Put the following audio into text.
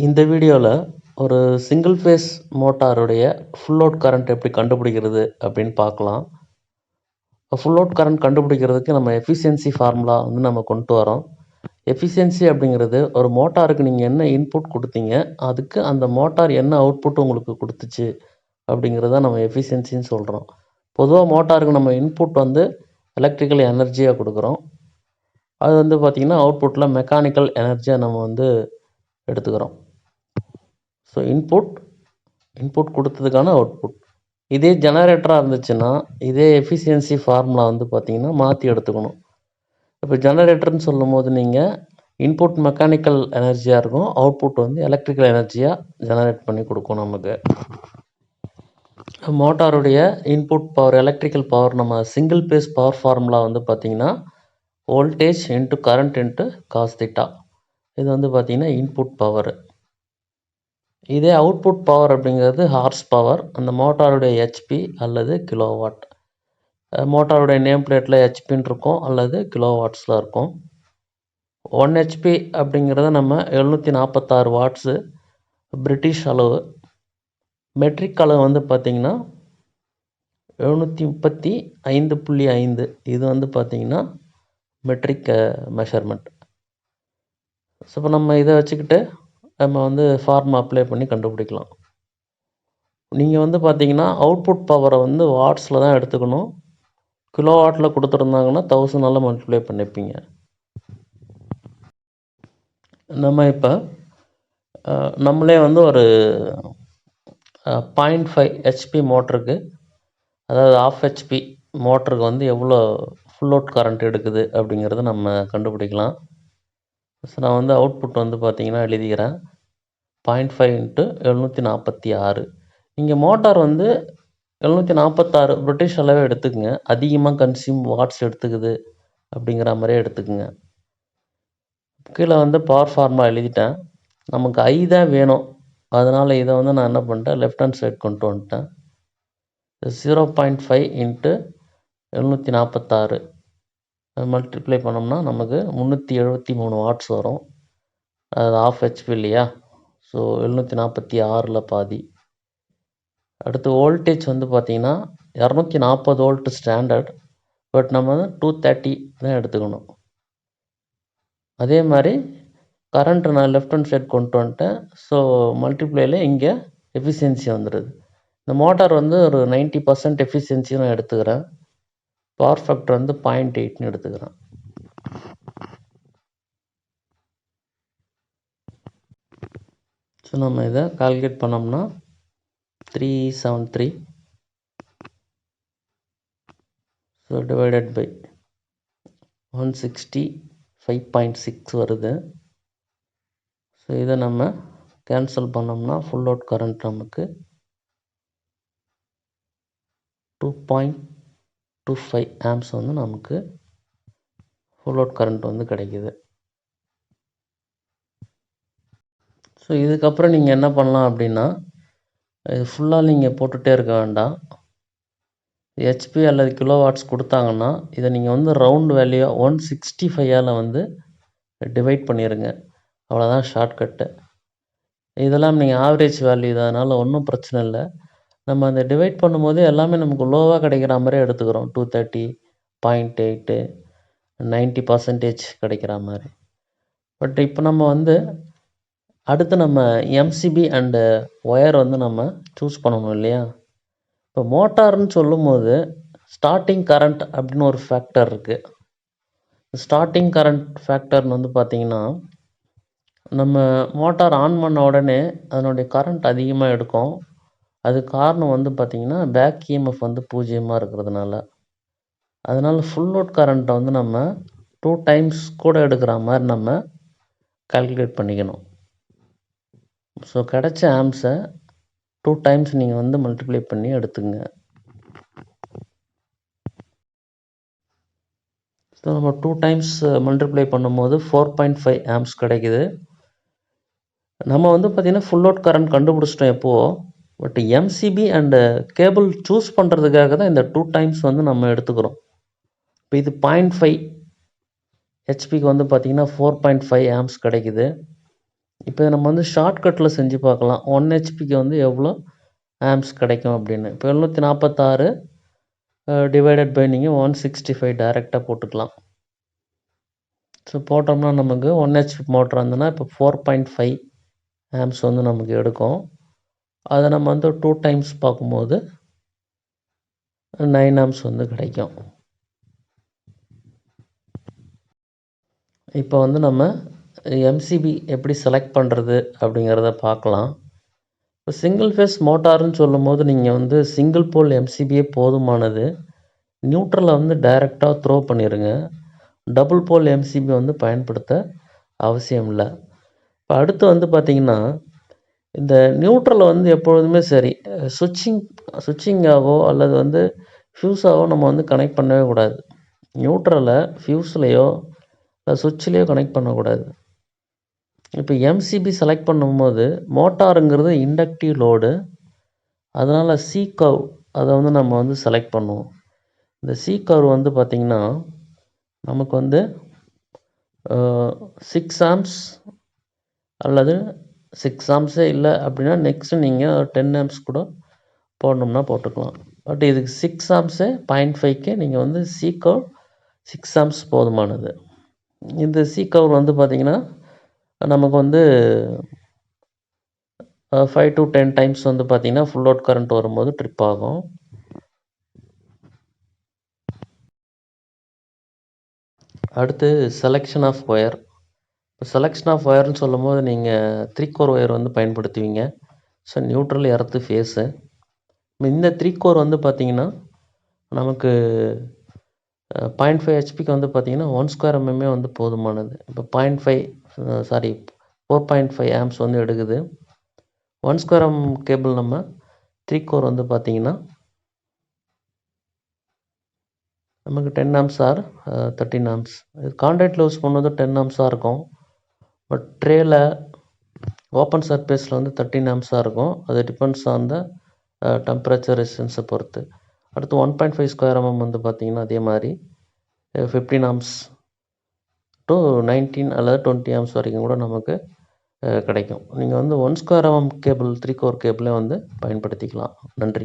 இந்த வீடியோவில் ஒரு சிங்கிள் ஃபேஸ் மோட்டாருடைய ஃபுல் லோட் கரண்ட் எப்படி கண்டுபிடிக்கிறது அப்படின்னு பார்க்கலாம். ஃபுல் லோட் கரண்ட் கண்டுபிடிக்கிறதுக்கு நம்ம எஃபிஷியன்சி ஃபார்முலா வந்து நம்ம கொண்டு வரோம். எஃபிஷியன்சி அப்படிங்கிறது ஒரு மோட்டாருக்கு நீங்கள் என்ன இன்புட் கொடுத்தீங்க, அதுக்கு அந்த மோட்டார் என்ன அவுட்புட் உங்களுக்கு கொடுத்துச்சு அப்படிங்கிறத நம்ம எஃபிஷியன்சின்னு சொல்கிறோம். பொதுவாக மோட்டாருக்கு நம்ம இன்புட் வந்து எலக்ட்ரிக்கல் எனர்ஜியாக கொடுக்குறோம். அது வந்து பார்த்திங்கன்னா அவுட்புட்டில் மெக்கானிக்கல் எனர்ஜியாக நம்ம வந்து எடுத்துக்கிறோம். ஸோ இன்புட் கொடுத்ததுக்கான அவுட்புட். இதே ஜெனரேட்டராக இருந்துச்சுன்னா இதே எஃபிஷியன்சி ஃபார்முலா வந்து பார்த்திங்கன்னா மாற்றி எடுத்துக்கணும். இப்போ ஜெனரேட்டர்னு சொல்லும் போது நீங்கள் இன்புட் மெக்கானிக்கல் எனர்ஜியாக இருக்கும், அவுட்புட் வந்து எலக்ட்ரிக்கல் எனர்ஜியாக ஜெனரேட் பண்ணி கொடுக்கும் நமக்கு. மோட்டாருடைய இன்புட் பவர் எலக்ட்ரிக்கல் பவர் நம்ம சிங்கிள் பேஸ் பவர் ஃபார்முலா வந்து பார்த்திங்கன்னா voltage into current into cos theta. இது வந்து பார்த்திங்கன்னா இன்புட் பவர். இதே அவுட்புட் பவர் அப்படிங்கிறது ஹார்ஸ் பவர், அந்த மோட்டாருடைய ஹெச்பி அல்லது கிலோவாட். மோட்டாருடைய நேம் பிளேட்டில் ஹெச்பின்னு இருக்கும் அல்லது கிலோவாட்ஸில் இருக்கும். 1 ஹெச்பி அப்படிங்கிறத நம்ம 746 வாட்ஸு பிரிட்டிஷ் அளவு. மெட்ரிக் அளவு வந்து பார்த்திங்கன்னா 735.5. இது வந்து பார்த்திங்கன்னா மெட்ரிக் மெஷர்மெண்ட். ஸோ இப்போ நம்ம இதை வச்சுக்கிட்டு நம்ம வந்து ஃபார்முலா அப்ளை பண்ணி கண்டுபிடிக்கலாம். நீங்கள் வந்து பார்த்தீங்கன்னா அவுட்புட் பவரை வந்து வாட்ஸில் தான் எடுத்துக்கணும். கிலோ வாட்டில் கொடுத்துருந்தாங்கன்னா 1000 மல்டிப்ளை பண்ணிப்பீங்க. நம்ம இப்போ நம்மளே வந்து ஒரு 0.5 ஹெச்பி மோட்டருக்கு, அதாவது 1/2 ஹெச்பி மோட்டருக்கு வந்து எவ்வளோ ஃபுல் லோட் கரண்ட் எடுக்குது அப்படிங்கிறத நம்ம கண்டுபிடிக்கலாம். ஸோ நான் வந்து அவுட்புட் வந்து பார்த்திங்கன்னா எழுதிக்கிறேன். 0.5 × 746. இங்கே மோட்டார் வந்து 746 பிரிட்டிஷ் அளவே எடுத்துக்குங்க. அதிகமாக கன்சியூம் வாட்ஸ் எடுத்துக்குது அப்படிங்கிற மாதிரியே எடுத்துக்குங்க. கீழே வந்து பவர் ஃபார்முலா எழுதிட்டேன். நமக்கு ஐ தான் வேணும், அதனால் இதை வந்து நான் என்ன பண்ணிட்டேன், லெஃப்ட் ஹேண்ட் சைட் கொண்டு வந்துட்டேன். 0.5 × 746 மல்டிப்ளை பண்ணோம்னா நமக்கு 373 வாட்ஸ் வரும். அது 1/2 ஹெச்பி இல்லையா? ஸோ 746ல் பாதி. அடுத்து வோல்டேஜ் வந்து பார்த்திங்கன்னா 240 வோல்ட் ஸ்டாண்டர்ட், பட் நம்ம 230 தான் எடுத்துக்கணும். அதே மாதிரி கரண்ட்டு நான் லெஃப்ட் ஹேண்ட் சைட் கொண்டு வந்துட்டேன். ஸோ மல்டிப்ளைல இங்கே எஃபிஷியன்சி வந்துடுது. இந்த மோட்டார் வந்து ஒரு 90% எஃபிஷியன்சி நான் எடுத்துக்கிறேன். பவர் ஃபேக்டர் வந்து 0.8ன்னு எடுத்துக்கிறேன். ஸோ நம்ம இதை கால்குலேட் பண்ணோம்னா 373. ஸோ டிவைடட் பை 165.6 வருது. ஸோ இதை நம்ம கேன்சல் பண்ணோம்னா ஃபுல் லோட் கரண்ட் நமக்கு 2.25 ஆம்ஸ் வந்து நமக்கு ஃபுல் லோட் கரண்ட் வந்து கிடைக்குது. ஸோ இதுக்கப்புறம் நீங்கள் என்ன பண்ணலாம் அப்படின்னா, இது ஃபுல்லாக நீங்கள் போட்டுகிட்டே இருக்க வேண்டாம். ஹெச்பி அல்லது கிலோ வாட்ஸ் கொடுத்தாங்கன்னா இதை நீங்கள் வந்து ரவுண்ட் வேல்யூ 165ஆல் வந்து டிவைட் பண்ணிடுங்க. அவ்வளோதான் ஷார்ட்கட்டு. இதெல்லாம் நீங்கள் ஆவரேஜ் வேல்யூ தான், அதனால் ஒன்றும் பிரச்சனை இல்லை. நம்ம அந்த டிவைட் பண்ணும்போது எல்லாமே நமக்கு லோவாக கிடைக்கிற மாதிரி எடுத்துக்கிறோம். 230, 0.8, 90% கிடைக்கிற மாதிரி. பட் இப்போ நம்ம வந்து அடுத்து நம்ம எம்சிபி அண்டு ஒயர் வந்து நம்ம சூஸ் பண்ணணும் இல்லையா? இப்போ மோட்டார்னு சொல்லும் போது ஸ்டார்டிங் கரண்ட் அப்படின்னு ஒரு ஃபேக்டர் இருக்குது. ஸ்டார்டிங் கரண்ட் ஃபேக்டர்னு வந்து பார்த்திங்கன்னா, நம்ம மோட்டார் ஆன் பண்ண உடனே அதனுடைய கரண்ட் அதிகமாக எடுக்கும். அது காரணம் வந்து பார்த்திங்கன்னா பேக் இஎம்எஃப் வந்து 0 இருக்கிறதுனால. அதனால் ஃபுல் லோட் கரண்ட்டை வந்து நம்ம 2 டைம்ஸ் கூட எடுக்கிற மாதிரி நம்ம கால்குலேட் பண்ணிக்கணும். ஸோ கிடைச்ச ஆம்ஸை 2 டைம்ஸ் நீங்கள் வந்து மல்டிப்ளை பண்ணி எடுத்துங்க. ஸோ நம்ம 2 டைம்ஸ் மல்டிப்ளை பண்ணும்போது 4.5 ஆம்ஸ் கிடைக்குது. நம்ம வந்து பார்த்திங்கன்னா ஃபுல் லோட் கரண்ட் கண்டுபிடிச்சிட்டோம் எப்போது. But MCB and cable choose பண்ணுறதுக்காக தான் இந்த 2 டைம்ஸ் வந்து நம்ம எடுத்துக்கிறோம். இப்போ இது 0.5 ஹெச்பிக்கு வந்து பார்த்திங்கன்னா 4.5 ஆம்ஸ் கிடைக்குது. இப்போ நம்ம வந்து ஷார்ட்கட்டில் செஞ்சு பார்க்கலாம். 1 ஹெச்பிக்கு வந்து எவ்வளோ ஆம்ப்ஸ் கிடைக்கும் அப்படின்னு. இப்போ 746 டிவைடட் பை நீங்கள் 165 டைரெக்டாக போட்டுக்கலாம். ஸோ போட்டோம்னா நமக்கு 1 ஹெச்பி மோட்டர் இருந்ததுன்னா இப்போ 4.5 ஆம்ப்ஸ் வந்து நமக்கு எடுக்கும். அதை நம்ம வந்து 2 டைம்ஸ் பார்க்கும்போது 9 ஆம்ப்ஸ் வந்து கிடைக்கும். இப்போ வந்து நம்ம எம்சிபி எப்படி செலக்ட் பண்ணுறது அப்படிங்கிறத பார்க்கலாம். இப்போ சிங்கிள் ஃபேஸ் மோட்டார்னு சொல்லும்போது நீங்கள் வந்து சிங்கிள் போல் எம்சிபியே போதுமானது. நியூட்ரலை வந்து டைரெக்டாக த்ரோ பண்ணிடுங்க. டபுள் போல் எம்சிபி வந்து பயன்படுத்த அவசியம் இல்லை. இப்போ அடுத்து வந்து பார்த்திங்கன்னா, இந்த நியூட்ரலை வந்து எப்பொழுதுமே சரி சுவிட்சிங்காகவோ அல்லது வந்து ஃப்யூஸாகவோ நம்ம வந்து கனெக்ட் பண்ணவே கூடாது. நியூட்ரலை ஃப்யூஸ்லேயோ இல்லை சுவிட்ச்லேயோ கனெக்ட் பண்ணக்கூடாது. இப்போ எம்சிபி செலக்ட் பண்ணும்போது மோட்டாருங்கிறது இண்டக்டிவ் லோடு. அதனால் சி கர்வ் அதை வந்து நம்ம வந்து செலக்ட் பண்ணுவோம். இந்த சி கர்வ் வந்து பார்த்திங்கன்னா நமக்கு வந்து 6 ஆம்ப்ஸ் அல்லது 6 ஆம்ப்ஸே இல்லை அப்படின்னா நெக்ஸ்ட்டு நீங்கள் 10 ஆம்ப்ஸ் கூட போடணும்னா போட்டுக்கலாம். பட் இதுக்கு 6 ஆம்ப்ஸே 0.5க்கே நீங்கள் வந்து சி கர்வ் 6 ஆம்ப்ஸ் போதுமானது. இந்த சி கர்வ் வந்து பார்த்திங்கன்னா நமக்கு வந்து 5 to 10 டைம்ஸ் வந்து பார்த்திங்கன்னா ஃபுல் லோட் கரண்ட் வரும்போது ட்ரிப் ஆகும். அடுத்து selection of wire. Selection of ஒயர்னு சொல்லும்போது நீங்கள் 3 கோர் ஒயர் வந்து பயன்படுத்துவீங்க. So neutral, earth, phase. இந்த 3 கோர் வந்து பார்த்திங்கன்னா நமக்கு 0.5 ஹெச்பிக்கு வந்து பார்த்திங்கன்னா 1 ஸ்கொயர் எம்எம்ஏ வந்து போதுமானது. இப்போ 4.5 ஆம்ப்ஸ் வந்து எடுக்குது. 1 ஸ்கொயர் எம் கேபிள் நம்ம 3 கோர் வந்து பார்த்திங்கன்னா நமக்கு 10 ஆம்ப்ஸ் ஆர் 13 ஆம்ப்ஸ். இது கான்டாக்டில் யூஸ் பண்ணும்போது 10 ஆம்ப்ஸாக இருக்கும். பட் ட்ரேயில் ஓப்பன் சர்ஃபேஸில் வந்து 13 ஆம்ப்ஸாக இருக்கும். அது டிபெண்ட்ஸ் ஆன் த டெம்பரேச்சர் ரெசிஸ்டன்ஸை பொறுத்து. அடுத்து 1.5 ஸ்கொயர் எம்எம் வந்து பார்த்திங்கன்னா அதே மாதிரி 15 ஆம்ப்ஸ் டு 19 அல்லது 20 ஆம்ப்ஸ் வரைக்கும் கூட நமக்கு கிடைக்கும். நீங்கள் வந்து 1 ஸ்கொயர் எம்எம் கேபிள் 3 கோர் கேபிளே வந்து பயன்படுத்திக்கலாம். நன்றி.